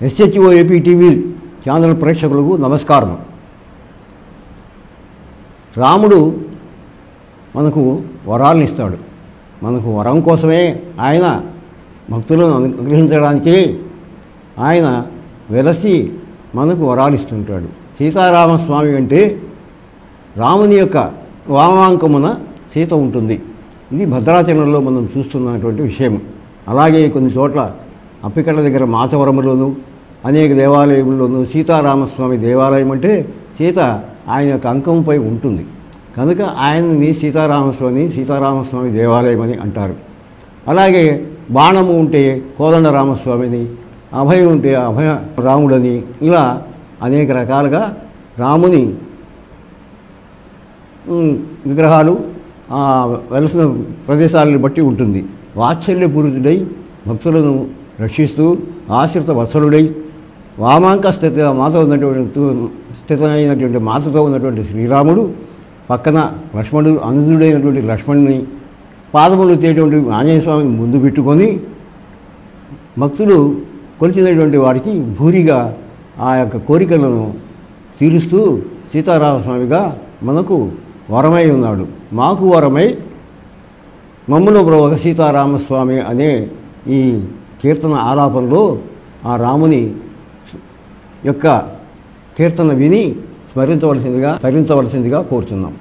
SHO AP TV channel ప్రేక్షకులకు నమస్కారం. రాముడు మనకు వరాలను ఇస్తాడు. మనకు వరం కోసమే ఆయన భక్తులను అనుగ్రహించడానికి ఆయన వెలసి మనకు వరాలు ఇస్తుంటాడు. సీతారామస్వామి అంటే రాముని యొక్క వామాంకమున సీత ఉంటుంది. ఇది భద్రాచలంలో మనం చూస్తున్నటువంటి విషయం. అలాగే కొన్ని చోట్ల అప్పికట్ల దగ్గర మాచవరములోను అనేక దేవాలయంలోనూ సీతారామస్వామి దేవాలయం అంటే సీత ఆయన యొక్క అంకంపై ఉంటుంది కనుక ఆయనని సీతారామస్వామి దేవాలయం అని అంటారు. అలాగే బాణము ఉంటే కోదండరామస్వామిని, అభయం ఉంటే అభయ రాముడని, ఇలా అనేక రకాలుగా రాముని విగ్రహాలు వెలసిన ప్రదేశాలను బట్టి ఉంటుంది. వాత్సల్యపూరితుడై భక్తులను రక్షిస్తూ ఆశ్రిత వత్సలుడై వామాంక స్థితమైనటువంటి మాతతో ఉన్నటువంటి శ్రీరాముడు పక్కన లక్ష్మణుడు అనుజుడైనటువంటి లక్ష్మణుని పాదములు తేటువంటి ఆంజనేయ స్వామిని ముందు పెట్టుకొని భక్తులు కొలిచినటువంటి వారికి భూరిగా ఆ యొక్క కోరికలను తీరుస్తూ సీతారామస్వామిగా మనకు వరమై ఉన్నాడు. మాకు వరమై మమ్ముల బ్రోవగ సీతారామస్వామి అనే ఈ కీర్తన ఆలాపనలో ఆ రాముని యొక్క కీర్తన విని తరించవలసిందిగా కోరుతున్నాం.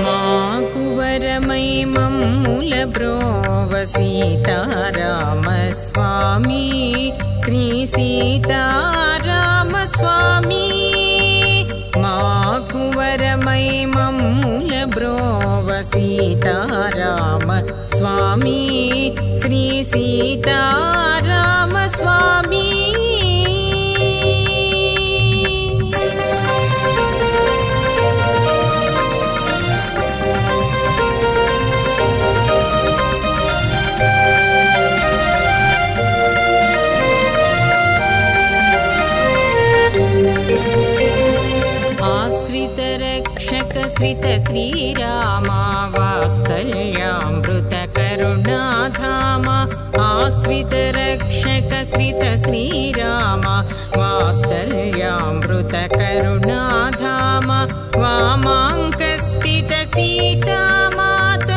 మాకువరమై మమ్ముల బ్రోవ సీతారామస్వామి, శ్రీ సీతారామస్వామి. మాకువరమై మమ్ముల బ్రోవ సీతారామస్వామి, శ్రీ సీతారామస్వామి. ఆశ్రితరక్షక శ్రిత శ్రీరామ వాత్సల్యామృత కరుణాధామ. ఆశ్రితరక్షక శ్రిత శ్రీరామ వాత్సల్యామృత కరుణాధామ. వామాంకస్థిత సీతామాత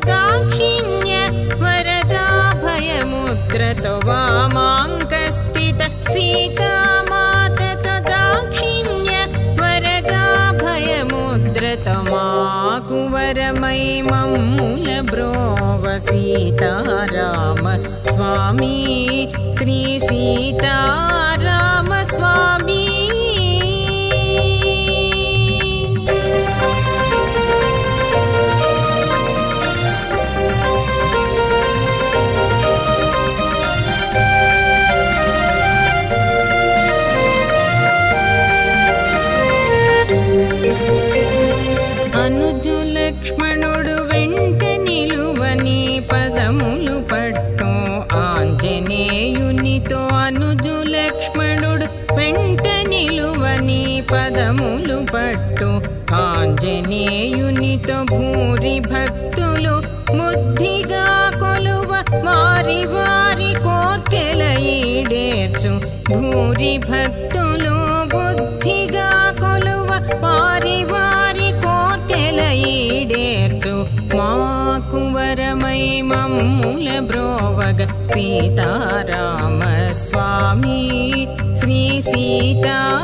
దాక్షిణ్య వరదా భయముద్రతో. వామాంకస్థిత సీతామాత దాక్షిణ్య వరదా భయముద్రతో. మాకువరమై మమ్ముల బ్రోవ సీతారామస్వామి, శ్రీ సీతారామస్వామి. అనుజు లక్ష్మణుడు వెంట నిలువని పదములు పట్టు ఆంజనేయునితో. అనుజు లక్ష్మణుడు వెంట నిలువని పదములు పట్టు ఆంజనేయునితో. భూరి భక్తులు బుద్ధిగా కొలువ వారి వారి కోర్కెల ఈడేర్చు. భూరి భక్తులు బుద్ధిగా కొలువ వారి వారి కోర్కెల ఈడేర్చు. మాకువరమై మమ్ముల బ్రోవగ సీతారామస్వామి, శ్రీ సీతారామస్వామి.